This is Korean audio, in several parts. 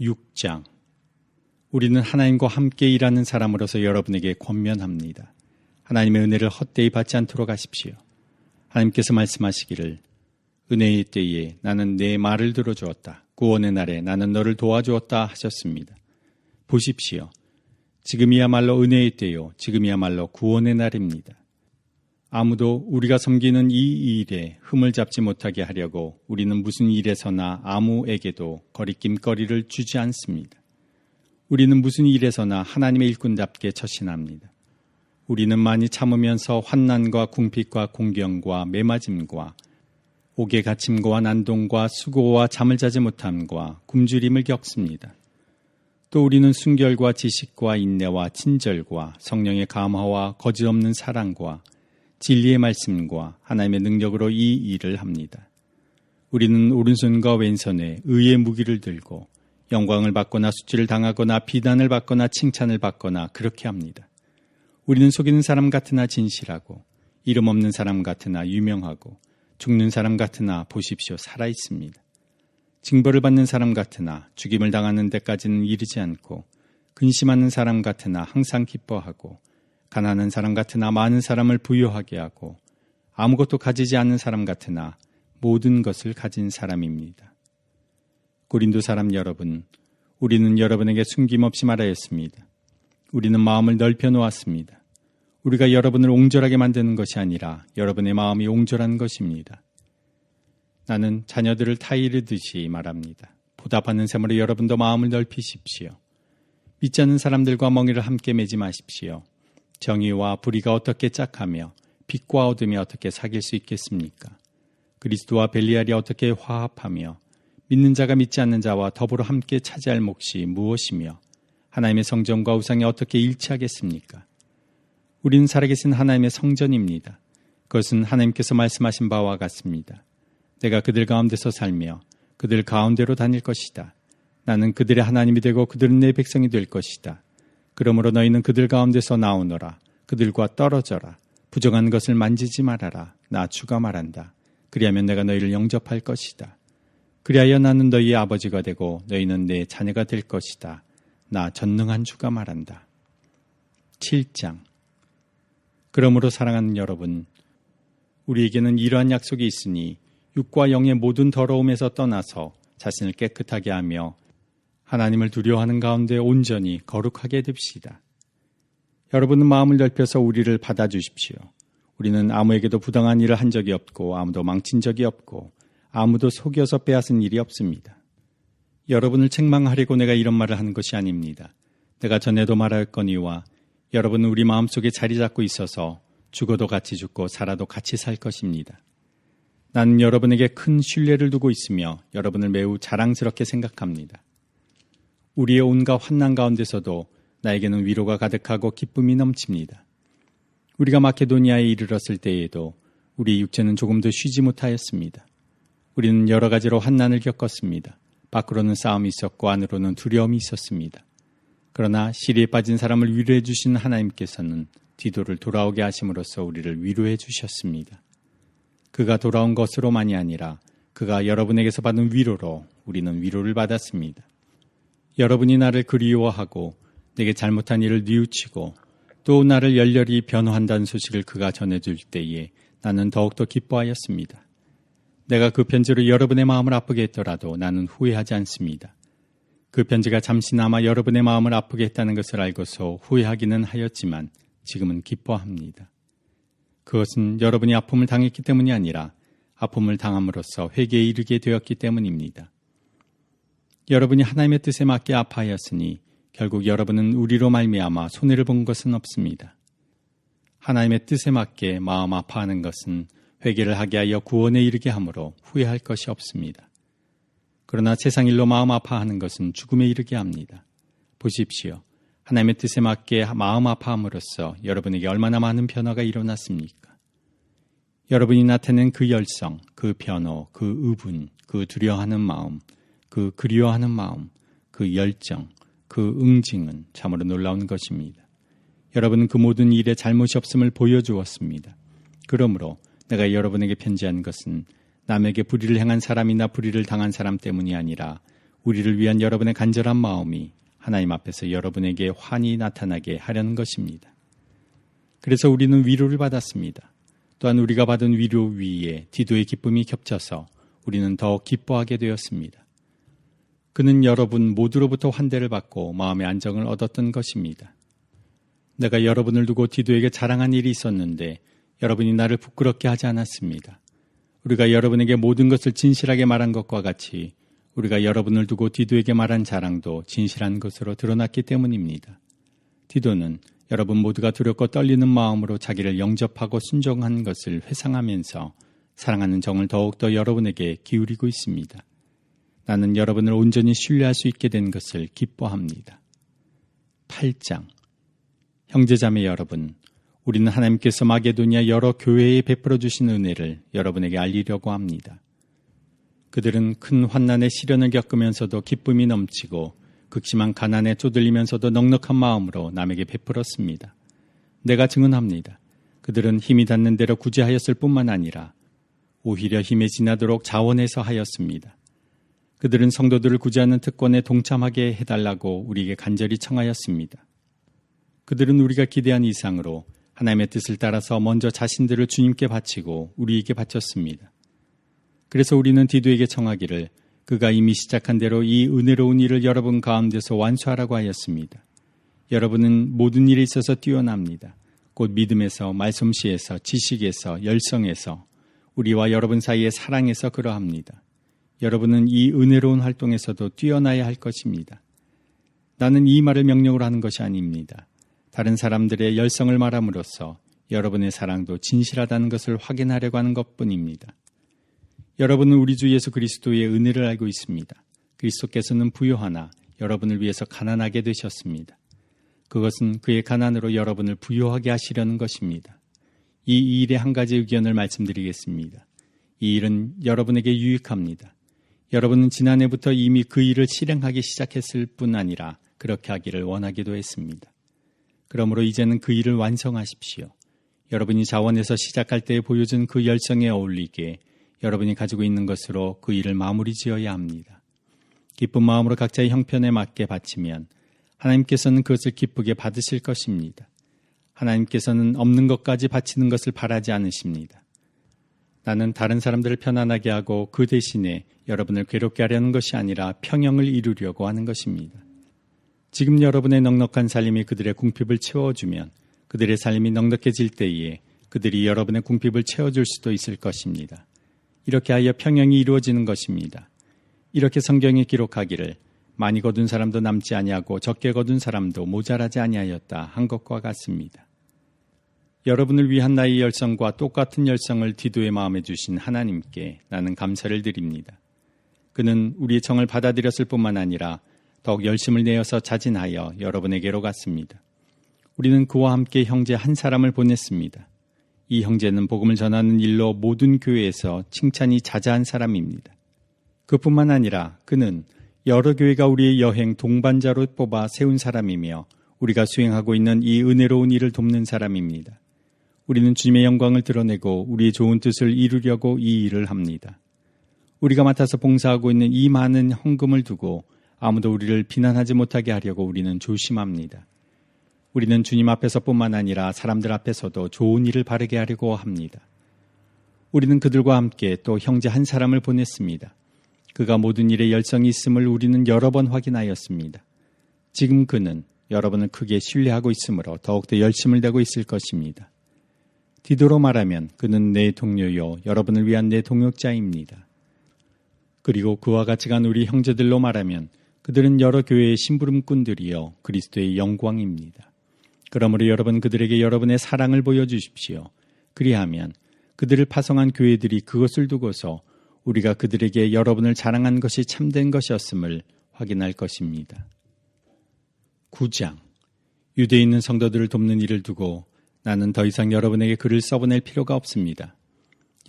6장. 우리는 하나님과 함께 일하는 사람으로서 여러분에게 권면합니다. 하나님의 은혜를 헛되이 받지 않도록 하십시오. 하나님께서 말씀하시기를 은혜의 때에 나는 내 말을 들어주었다. 구원의 날에 나는 너를 도와주었다 하셨습니다. 보십시오. 지금이야말로 은혜의 때요. 지금이야말로 구원의 날입니다. 아무도 우리가 섬기는 이 일에 흠을 잡지 못하게 하려고 우리는 무슨 일에서나 아무에게도 거리낌거리를 주지 않습니다. 우리는 무슨 일에서나 하나님의 일꾼답게 처신합니다. 우리는 많이 참으면서 환난과 궁핍과 공경과 매맞음과 옥의 갇힘과 난동과 수고와 잠을 자지 못함과 굶주림을 겪습니다. 또 우리는 순결과 지식과 인내와 친절과 성령의 감화와 거짓없는 사랑과 진리의 말씀과 하나님의 능력으로 이 일을 합니다. 우리는 오른손과 왼손에 의의 무기를 들고 영광을 받거나 수치를 당하거나 비난을 받거나 칭찬을 받거나 그렇게 합니다. 우리는 속이는 사람 같으나 진실하고 이름 없는 사람 같으나 유명하고 죽는 사람 같으나 보십시오 살아있습니다. 징벌을 받는 사람 같으나 죽임을 당하는 데까지는 이르지 않고 근심하는 사람 같으나 항상 기뻐하고 가난한 사람 같으나 많은 사람을 부유하게 하고 아무것도 가지지 않는 사람 같으나 모든 것을 가진 사람입니다. 고린도 사람 여러분, 우리는 여러분에게 숨김없이 말하였습니다. 우리는 마음을 넓혀 놓았습니다. 우리가 여러분을 옹졸하게 만드는 것이 아니라 여러분의 마음이 옹졸한 것입니다. 나는 자녀들을 타이르듯이 말합니다. 보답하는 셈으로 여러분도 마음을 넓히십시오. 믿지 않는 사람들과 멍에를 함께 매지 마십시오. 정의와 불의가 어떻게 짝하며 빛과 어둠이 어떻게 사귈 수 있겠습니까? 그리스도와 벨리알이 어떻게 화합하며 믿는 자가 믿지 않는 자와 더불어 함께 차지할 몫이 무엇이며 하나님의 성전과 우상이 어떻게 일치하겠습니까? 우리는 살아계신 하나님의 성전입니다. 그것은 하나님께서 말씀하신 바와 같습니다. 내가 그들 가운데서 살며 그들 가운데로 다닐 것이다. 나는 그들의 하나님이 되고 그들은 내 백성이 될 것이다. 그러므로 너희는 그들 가운데서 나오너라. 그들과 떨어져라. 부정한 것을 만지지 말아라. 나 주가 말한다. 그리하면 내가 너희를 영접할 것이다. 그리하여 나는 너희의 아버지가 되고 너희는 내 자녀가 될 것이다. 나 전능한 주가 말한다. 7장. 그러므로 사랑하는 여러분, 우리에게는 이러한 약속이 있으니 육과 영의 모든 더러움에서 떠나서 자신을 깨끗하게 하며 하나님을 두려워하는 가운데 온전히 거룩하게 됩시다. 여러분은 마음을 넓혀서 우리를 받아주십시오. 우리는 아무에게도 부당한 일을 한 적이 없고 아무도 망친 적이 없고 아무도 속여서 빼앗은 일이 없습니다. 여러분을 책망하려고 내가 이런 말을 하는 것이 아닙니다. 내가 전에도 말하였거니와 여러분은 우리 마음속에 자리 잡고 있어서 죽어도 같이 죽고 살아도 같이 살 것입니다. 나는 여러분에게 큰 신뢰를 두고 있으며 여러분을 매우 자랑스럽게 생각합니다. 우리의 온갖 환난 가운데서도 나에게는 위로가 가득하고 기쁨이 넘칩니다. 우리가 마케도니아에 이르렀을 때에도 우리 육체는 조금도 쉬지 못하였습니다. 우리는 여러 가지로 환난을 겪었습니다. 밖으로는 싸움이 있었고 안으로는 두려움이 있었습니다. 그러나 시리에 빠진 사람을 위로해 주신 하나님께서는 디도를 돌아오게 하심으로써 우리를 위로해 주셨습니다. 그가 돌아온 것으로만이 아니라 그가 여러분에게서 받은 위로로 우리는 위로를 받았습니다. 여러분이 나를 그리워하고 내게 잘못한 일을 뉘우치고 또 나를 열렬히 변호한다는 소식을 그가 전해줄 때에 나는 더욱더 기뻐하였습니다. 내가 그 편지로 여러분의 마음을 아프게 했더라도 나는 후회하지 않습니다. 그 편지가 잠시나마 여러분의 마음을 아프게 했다는 것을 알고서 후회하기는 하였지만 지금은 기뻐합니다. 그것은 여러분이 아픔을 당했기 때문이 아니라 아픔을 당함으로써 회개에 이르게 되었기 때문입니다. 여러분이 하나님의 뜻에 맞게 아파하였으니 결국 여러분은 우리로 말미암아 손해를 본 것은 없습니다. 하나님의 뜻에 맞게 마음 아파하는 것은 회개를 하게 하여 구원에 이르게 하므로 후회할 것이 없습니다. 그러나 세상 일로 마음 아파하는 것은 죽음에 이르게 합니다. 보십시오. 하나님의 뜻에 맞게 마음 아파함으로써 여러분에게 얼마나 많은 변화가 일어났습니까? 여러분이 나타낸 그 열성, 그 변호, 그 의분, 그 두려워하는 마음, 그 그리워하는 마음, 그 열정, 그 응징은 참으로 놀라운 것입니다. 여러분은 그 모든 일에 잘못이 없음을 보여주었습니다. 그러므로 내가 여러분에게 편지한 것은 남에게 불의를 행한 사람이나 불의를 당한 사람 때문이 아니라 우리를 위한 여러분의 간절한 마음이 하나님 앞에서 여러분에게 환히 나타나게 하려는 것입니다. 그래서 우리는 위로를 받았습니다. 또한 우리가 받은 위로 위에 디도의 기쁨이 겹쳐서 우리는 더 기뻐하게 되었습니다. 그는 여러분 모두로부터 환대를 받고 마음의 안정을 얻었던 것입니다. 내가 여러분을 두고 디도에게 자랑한 일이 있었는데 여러분이 나를 부끄럽게 하지 않았습니다. 우리가 여러분에게 모든 것을 진실하게 말한 것과 같이 우리가 여러분을 두고 디도에게 말한 자랑도 진실한 것으로 드러났기 때문입니다. 디도는 여러분 모두가 두렵고 떨리는 마음으로 자기를 영접하고 순종한 것을 회상하면서 사랑하는 정을 더욱더 여러분에게 기울이고 있습니다. 나는 여러분을 온전히 신뢰할 수 있게 된 것을 기뻐합니다. 8장. 형제자매 여러분, 우리는 하나님께서 마게도니아 여러 교회에 베풀어 주신 은혜를 여러분에게 알리려고 합니다. 그들은 큰 환난의 시련을 겪으면서도 기쁨이 넘치고 극심한 가난에 쪼들리면서도 넉넉한 마음으로 남에게 베풀었습니다. 내가 증언합니다. 그들은 힘이 닿는 대로 구제하였을 뿐만 아니라 오히려 힘에 지나도록 자원해서 하였습니다. 그들은 성도들을 구제하는 특권에 동참하게 해달라고 우리에게 간절히 청하였습니다. 그들은 우리가 기대한 이상으로 하나님의 뜻을 따라서 먼저 자신들을 주님께 바치고 우리에게 바쳤습니다. 그래서 우리는 디도에게 청하기를 그가 이미 시작한 대로 이 은혜로운 일을 여러분 가운데서 완수하라고 하였습니다. 여러분은 모든 일에 있어서 뛰어납니다. 곧 믿음에서, 말솜씨에서, 지식에서, 열성에서, 우리와 여러분 사이의 사랑에서 그러합니다. 여러분은 이 은혜로운 활동에서도 뛰어나야 할 것입니다. 나는 이 말을 명령으로 하는 것이 아닙니다. 다른 사람들의 열성을 말함으로써 여러분의 사랑도 진실하다는 것을 확인하려고 하는 것뿐입니다. 여러분은 우리 주 예수 그리스도의 은혜를 알고 있습니다. 그리스도께서는 부요하나 여러분을 위해서 가난하게 되셨습니다. 그것은 그의 가난으로 여러분을 부요하게 하시려는 것입니다. 이 일의 한 가지 의견을 말씀드리겠습니다. 이 일은 여러분에게 유익합니다. 여러분은 지난해부터 이미 그 일을 실행하기 시작했을 뿐 아니라 그렇게 하기를 원하기도 했습니다. 그러므로 이제는 그 일을 완성하십시오. 여러분이 자원해서 시작할 때 보여준 그 열성에 어울리게 여러분이 가지고 있는 것으로 그 일을 마무리 지어야 합니다. 기쁜 마음으로 각자의 형편에 맞게 바치면 하나님께서는 그것을 기쁘게 받으실 것입니다. 하나님께서는 없는 것까지 바치는 것을 바라지 않으십니다. 나는 다른 사람들을 편안하게 하고 그 대신에 여러분을 괴롭게 하려는 것이 아니라 평형을 이루려고 하는 것입니다. 지금 여러분의 넉넉한 살림이 그들의 궁핍을 채워주면 그들의 삶이 넉넉해질 때에 그들이 여러분의 궁핍을 채워줄 수도 있을 것입니다. 이렇게 하여 평형이 이루어지는 것입니다. 이렇게 성경에 기록하기를 많이 거둔 사람도 남지 아니하고 적게 거둔 사람도 모자라지 아니하였다 한 것과 같습니다. 여러분을 위한 나의 열성과 똑같은 열성을 디도의 마음에 주신 하나님께 나는 감사를 드립니다. 그는 우리의 청을 받아들였을 뿐만 아니라 더욱 열심을 내어서 자진하여 여러분에게로 갔습니다. 우리는 그와 함께 형제 한 사람을 보냈습니다. 이 형제는 복음을 전하는 일로 모든 교회에서 칭찬이 자자한 사람입니다. 그뿐만 아니라 그는 여러 교회가 우리의 여행 동반자로 뽑아 세운 사람이며 우리가 수행하고 있는 이 은혜로운 일을 돕는 사람입니다. 우리는 주님의 영광을 드러내고 우리의 좋은 뜻을 이루려고 이 일을 합니다. 우리가 맡아서 봉사하고 있는 이 많은 헌금을 두고 아무도 우리를 비난하지 못하게 하려고 우리는 조심합니다. 우리는 주님 앞에서뿐만 아니라 사람들 앞에서도 좋은 일을 바르게 하려고 합니다. 우리는 그들과 함께 또 형제 한 사람을 보냈습니다. 그가 모든 일에 열성이 있음을 우리는 여러 번 확인하였습니다. 지금 그는 여러분을 크게 신뢰하고 있으므로 더욱더 열심을 내고 있을 것입니다. 디도로 말하면 그는 내 동료요 여러분을 위한 내 동역자입니다. 그리고 그와 같이 간 우리 형제들로 말하면 그들은 여러 교회의 심부름꾼들이요 그리스도의 영광입니다. 그러므로 여러분 그들에게 여러분의 사랑을 보여주십시오. 그리하면 그들을 파송한 교회들이 그것을 두고서 우리가 그들에게 여러분을 자랑한 것이 참된 것이었음을 확인할 것입니다. 9장. 유대에 있는 성도들을 돕는 일을 두고 나는 더 이상 여러분에게 글을 써보낼 필요가 없습니다.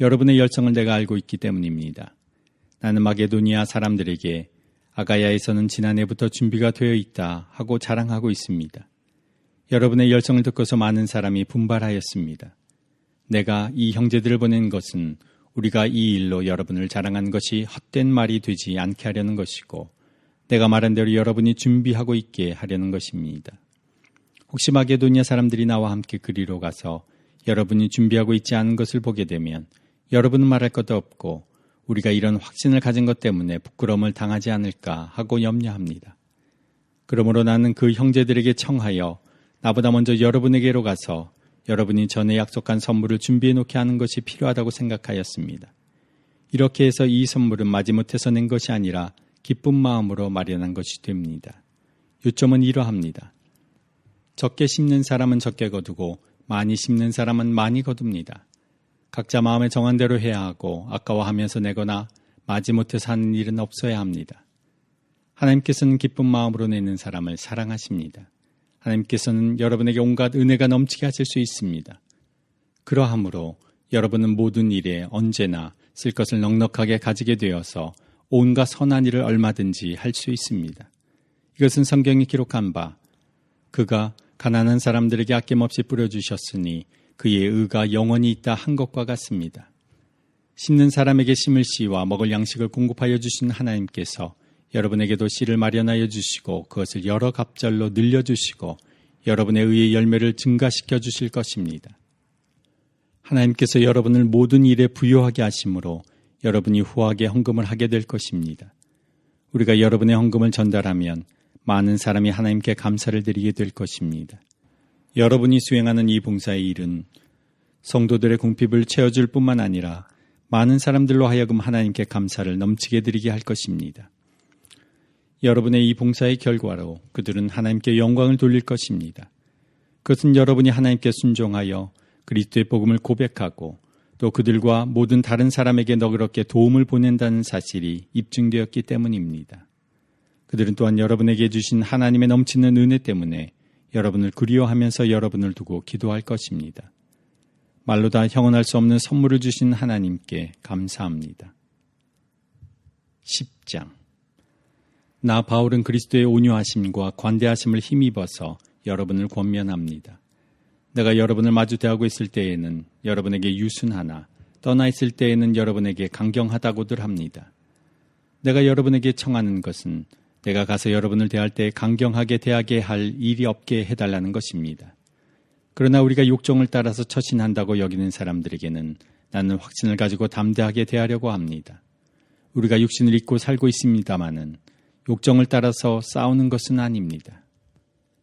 여러분의 열성을 내가 알고 있기 때문입니다. 나는 마게도니아 사람들에게 아가야에서는 지난해부터 준비가 되어 있다 하고 자랑하고 있습니다. 여러분의 열성을 듣고서 많은 사람이 분발하였습니다. 내가 이 형제들을 보낸 것은 우리가 이 일로 여러분을 자랑한 것이 헛된 말이 되지 않게 하려는 것이고 내가 말한 대로 여러분이 준비하고 있게 하려는 것입니다. 혹시 마게도니아 사람들이 나와 함께 그리로 가서 여러분이 준비하고 있지 않은 것을 보게 되면 여러분은 말할 것도 없고 우리가 이런 확신을 가진 것 때문에 부끄러움을 당하지 않을까 하고 염려합니다. 그러므로 나는 그 형제들에게 청하여 나보다 먼저 여러분에게로 가서 여러분이 전에 약속한 선물을 준비해 놓게 하는 것이 필요하다고 생각하였습니다. 이렇게 해서 이 선물은 마지못해서 낸 것이 아니라 기쁜 마음으로 마련한 것이 됩니다. 요점은 이러합니다. 적게 심는 사람은 적게 거두고 많이 심는 사람은 많이 거둡니다. 각자 마음에 정한 대로 해야 하고 아까워하면서 내거나 마지못해서 하는 일은 없어야 합니다. 하나님께서는 기쁜 마음으로 내는 사람을 사랑하십니다. 하나님께서는 여러분에게 온갖 은혜가 넘치게 하실 수 있습니다. 그러하므로 여러분은 모든 일에 언제나 쓸 것을 넉넉하게 가지게 되어서 온갖 선한 일을 얼마든지 할 수 있습니다. 이것은 성경이 기록한 바 그가 가난한 사람들에게 아낌없이 뿌려주셨으니 그의 의가 영원히 있다 한 것과 같습니다. 심는 사람에게 심을 씨와 먹을 양식을 공급하여 주신 하나님께서 여러분에게도 씨를 마련하여 주시고 그것을 여러 갑절로 늘려주시고 여러분의 의의 열매를 증가시켜 주실 것입니다. 하나님께서 여러분을 모든 일에 부요하게 하심으로 여러분이 후하게 헌금을 하게 될 것입니다. 우리가 여러분의 헌금을 전달하면 많은 사람이 하나님께 감사를 드리게 될 것입니다. 여러분이 수행하는 이 봉사의 일은 성도들의 궁핍을 채워줄 뿐만 아니라 많은 사람들로 하여금 하나님께 감사를 넘치게 드리게 할 것입니다. 여러분의 이 봉사의 결과로 그들은 하나님께 영광을 돌릴 것입니다. 그것은 여러분이 하나님께 순종하여 그리스도의 복음을 고백하고 또 그들과 모든 다른 사람에게 너그럽게 도움을 보낸다는 사실이 입증되었기 때문입니다. 그들은 또한 여러분에게 주신 하나님의 넘치는 은혜 때문에 여러분을 그리워하면서 여러분을 두고 기도할 것입니다. 말로 다 형언할 수 없는 선물을 주신 하나님께 감사합니다. 10장 나 바울은 그리스도의 온유하심과 관대하심을 힘입어서 여러분을 권면합니다. 내가 여러분을 마주 대하고 있을 때에는 여러분에게 유순하나 떠나 있을 때에는 여러분에게 강경하다고들 합니다. 내가 여러분에게 청하는 것은 내가 가서 여러분을 대할 때 강경하게 대하게 할 일이 없게 해달라는 것입니다. 그러나 우리가 욕정을 따라서 처신한다고 여기는 사람들에게는 나는 확신을 가지고 담대하게 대하려고 합니다. 우리가 육신을 입고 살고 있습니다마는 욕정을 따라서 싸우는 것은 아닙니다.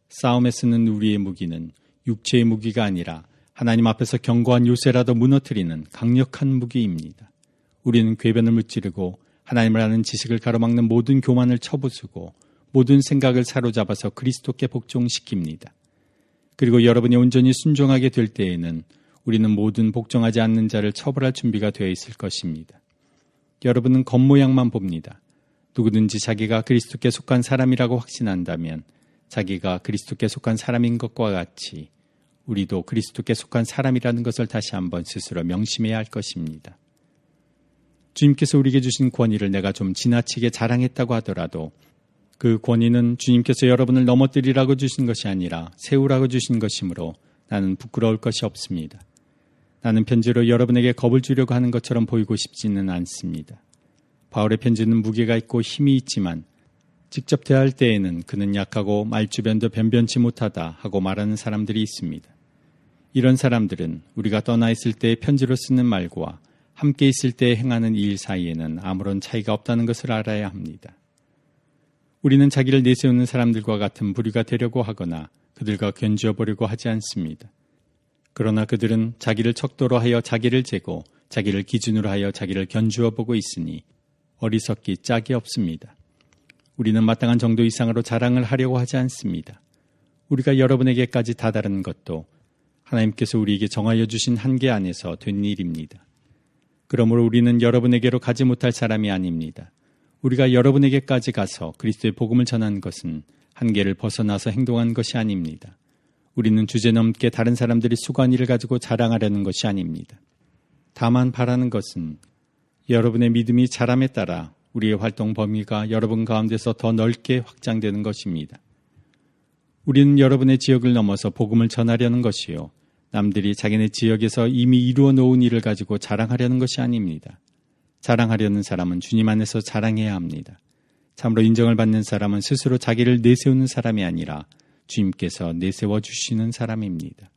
싸움에 쓰는 우리의 무기는 육체의 무기가 아니라 하나님 앞에서 견고한 요새라도 무너뜨리는 강력한 무기입니다. 우리는 궤변을 무찌르고 하나님을 아는 지식을 가로막는 모든 교만을 쳐부수고 모든 생각을 사로잡아서 그리스도께 복종시킵니다. 그리고 여러분이 온전히 순종하게 될 때에는 우리는 모든 복종하지 않는 자를 처벌할 준비가 되어 있을 것입니다. 여러분은 겉모양만 봅니다. 누구든지 자기가 그리스도께 속한 사람이라고 확신한다면 자기가 그리스도께 속한 사람인 것과 같이 우리도 그리스도께 속한 사람이라는 것을 다시 한번 스스로 명심해야 할 것입니다. 주님께서 우리에게 주신 권위를 내가 좀 지나치게 자랑했다고 하더라도 그 권위는 주님께서 여러분을 넘어뜨리라고 주신 것이 아니라 세우라고 주신 것이므로 나는 부끄러울 것이 없습니다. 나는 편지로 여러분에게 겁을 주려고 하는 것처럼 보이고 싶지는 않습니다. 바울의 편지는 무게가 있고 힘이 있지만 직접 대할 때에는 그는 약하고 말주변도 변변치 못하다 하고 말하는 사람들이 있습니다. 이런 사람들은 우리가 떠나 있을 때의 편지로 쓰는 말과 함께 있을 때 행하는 일 사이에는 아무런 차이가 없다는 것을 알아야 합니다. 우리는 자기를 내세우는 사람들과 같은 부류가 되려고 하거나 그들과 견주어 보려고 하지 않습니다. 그러나 그들은 자기를 척도로 하여 자기를 재고 자기를 기준으로 하여 자기를 견주어 보고 있으니 어리석기 짝이 없습니다. 우리는 마땅한 정도 이상으로 자랑을 하려고 하지 않습니다. 우리가 여러분에게까지 다다른 것도 하나님께서 우리에게 정하여 주신 한계 안에서 된 일입니다. 그러므로 우리는 여러분에게로 가지 못할 사람이 아닙니다. 우리가 여러분에게까지 가서 그리스도의 복음을 전한 것은 한계를 벗어나서 행동한 것이 아닙니다. 우리는 주제넘게 다른 사람들이 수고한 일을 가지고 자랑하려는 것이 아닙니다. 다만 바라는 것은 여러분의 믿음이 자람에 따라 우리의 활동 범위가 여러분 가운데서 더 넓게 확장되는 것입니다. 우리는 여러분의 지역을 넘어서 복음을 전하려는 것이요. 남들이 자기네 지역에서 이미 이루어 놓은 일을 가지고 자랑하려는 것이 아닙니다. 자랑하려는 사람은 주님 안에서 자랑해야 합니다. 참으로 인정을 받는 사람은 스스로 자기를 내세우는 사람이 아니라 주님께서 내세워 주시는 사람입니다.